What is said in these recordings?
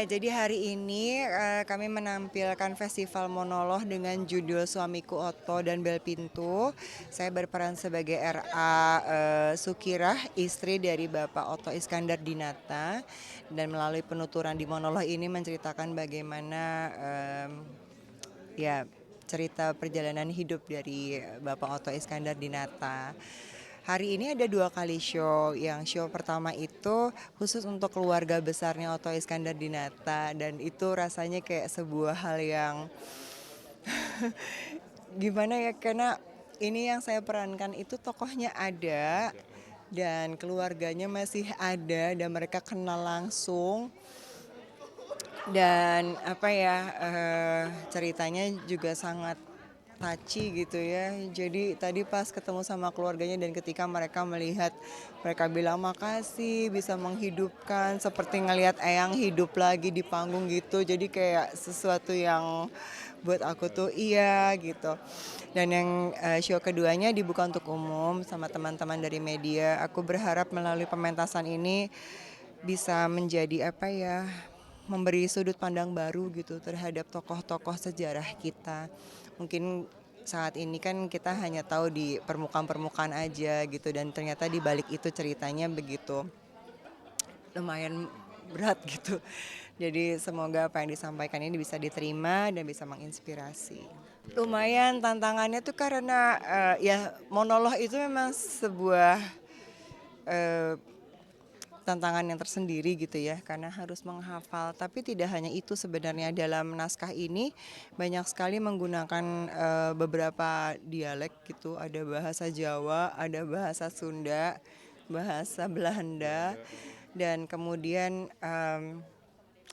Ya, jadi hari ini kami menampilkan festival monolog dengan judul Suamiku Otto dan Bel Pintu. Saya berperan sebagai RA Sukirah, istri dari Bapak Otto Iskandar Dinata. Dan melalui penuturan di monolog ini menceritakan bagaimana ya cerita perjalanan hidup dari Bapak Otto Iskandar Dinata. Hari ini ada 2 kali show. Yang show pertama itu khusus untuk keluarga besarnya Otto Iskandar Dinata, dan itu rasanya kayak sebuah hal yang gimana ya, karena ini yang saya perankan itu tokohnya ada dan keluarganya masih ada dan mereka kenal langsung. Dan apa ya, ceritanya juga sangat touchy gitu ya. Jadi tadi pas ketemu sama keluarganya dan ketika mereka melihat, mereka bilang makasih bisa menghidupkan, seperti ngelihat Eyang hidup lagi di panggung gitu. Jadi kayak sesuatu yang buat aku tuh iya gitu. Dan yang show keduanya dibuka untuk umum sama teman-teman dari media. Aku berharap melalui pementasan ini bisa menjadi apa ya, memberi sudut pandang baru gitu terhadap tokoh-tokoh sejarah kita. Mungkin saat ini kan kita hanya tahu di permukaan-permukaan aja gitu, dan ternyata di balik itu ceritanya begitu lumayan berat gitu. Jadi semoga apa yang disampaikan ini bisa diterima dan bisa menginspirasi. Lumayan tantangannya tuh karena ya monolog itu memang sebuah eh, tantangan yang tersendiri gitu ya, karena harus menghafal. Tapi tidak hanya itu, sebenarnya dalam naskah ini banyak sekali menggunakan beberapa dialek gitu. Ada bahasa Jawa, ada bahasa Sunda, bahasa Belanda, dan kemudian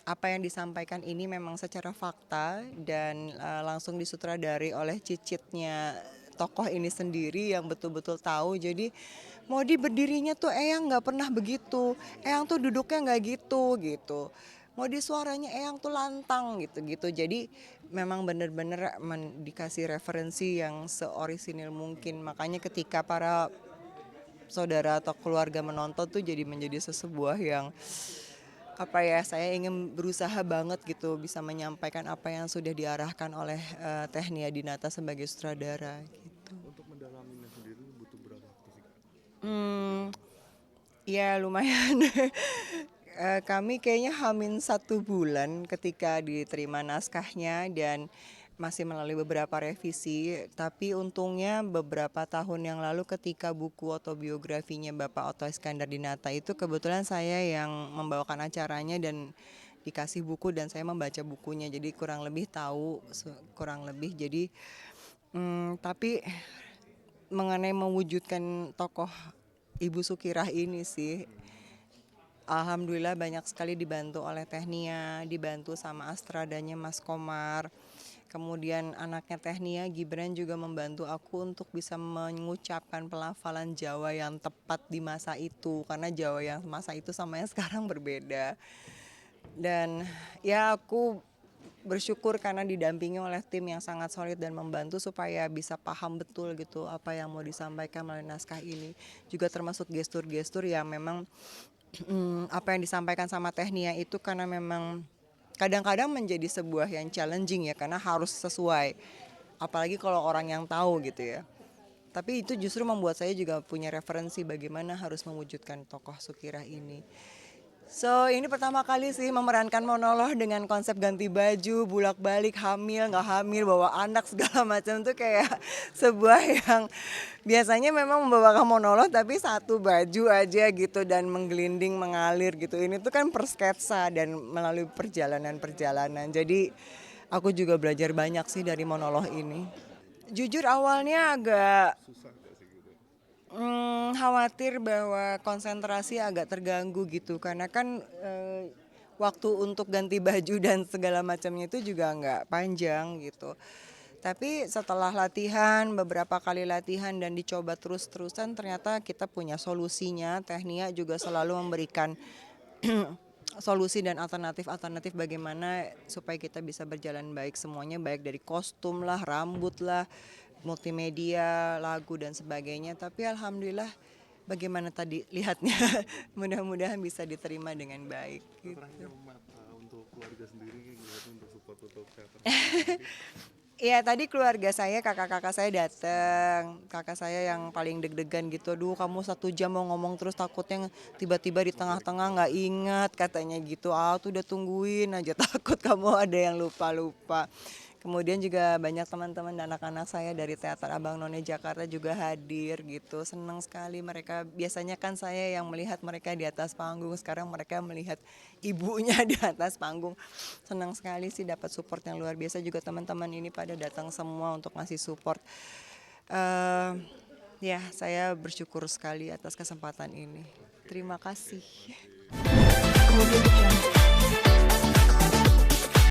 apa yang disampaikan ini memang secara fakta dan langsung disutradari oleh cicitnya tokoh ini sendiri yang betul-betul tahu. Jadi Modi berdirinya tuh Eyang nggak pernah begitu, Eyang tuh duduknya nggak gitu. Modi suaranya Eyang tuh lantang gitu. Jadi memang benar-benar dikasih referensi yang seorisinil mungkin. Makanya ketika para saudara atau keluarga menonton tuh jadi menjadi sesuatu yang apa ya, saya ingin berusaha banget gitu bisa menyampaikan apa yang sudah diarahkan oleh Teh Nia Dinata sebagai sutradara gitu. Untuk mendalaminya sendiri butuh berapa waktu sih, Kak? Hmm, ya lumayan. Kami kayaknya hamin 1 bulan ketika diterima naskahnya dan masih melalui beberapa revisi. Tapi untungnya beberapa tahun yang lalu ketika buku autobiografinya Bapak Otto Iskandar Dinata itu kebetulan saya yang membawakan acaranya dan dikasih buku dan saya membaca bukunya. Jadi kurang lebih tahu, kurang lebih. Jadi tapi mengenai mewujudkan tokoh Ibu Sukirah ini sih, alhamdulillah banyak sekali dibantu oleh Teh Nia, dibantu sama Astradanya Mas Komar. Kemudian anaknya Teh Nia, Gibran, juga membantu aku untuk bisa mengucapkan pelafalan Jawa yang tepat di masa itu. Karena Jawa yang masa itu sama yang sekarang berbeda. Dan ya aku bersyukur karena didampingi oleh tim yang sangat solid dan membantu supaya bisa paham betul gitu apa yang mau disampaikan melalui naskah ini. Juga termasuk gestur-gestur yang memang apa yang disampaikan sama Teh Nia itu karena memang kadang-kadang menjadi sebuah yang challenging ya, karena harus sesuai. Apalagi kalau orang yang tahu gitu ya. Tapi itu justru membuat saya juga punya referensi bagaimana harus mewujudkan tokoh Sukirah ini. So ini pertama kali sih memerankan monolog dengan konsep ganti baju, bulak-balik, hamil, nggak hamil, bawa anak segala macam tuh kayak sebuah yang biasanya memang membawakan monolog tapi satu baju aja gitu dan menggelinding mengalir gitu. Ini tuh kan persketsa dan melalui perjalanan-perjalanan. Jadi aku juga belajar banyak sih dari monolog ini. Jujur awalnya agak Susah nggak sih gitu? khawatir bahwa konsentrasi agak terganggu gitu karena kan waktu untuk ganti baju dan segala macamnya itu juga nggak panjang gitu. Tapi setelah latihan, beberapa kali latihan dan dicoba terus-terusan, ternyata kita punya solusinya. Teknia juga selalu memberikan solusi dan alternatif-alternatif bagaimana supaya kita bisa berjalan baik semuanya, baik dari kostum lah, rambut lah, multimedia, lagu dan sebagainya. Tapi alhamdulillah bagaimana tadi lihatnya mudah-mudahan bisa diterima dengan baik. Terakhir Gitu. untuk Kalau keluarga sendiri kayak gimana untuk support untuk teater? Iya tadi keluarga saya, kakak-kakak saya datang. Kakak saya yang paling deg-degan gitu. Aduh kamu 1 jam mau ngomong terus takutnya tiba-tiba di tengah-tengah nggak ingat katanya gitu. Ah tuh udah tungguin aja takut kamu ada yang lupa-lupa. Kemudian juga banyak teman-teman dan anak-anak saya dari Teater Abang None Jakarta juga hadir gitu. Senang sekali mereka. Biasanya kan saya yang melihat mereka di atas panggung. Sekarang mereka melihat ibunya di atas panggung. Senang sekali sih dapat support yang luar biasa. Juga teman-teman ini pada datang semua untuk ngasih support. Eh, ya, saya bersyukur sekali atas kesempatan ini. Terima kasih. Masih Audio Jungle.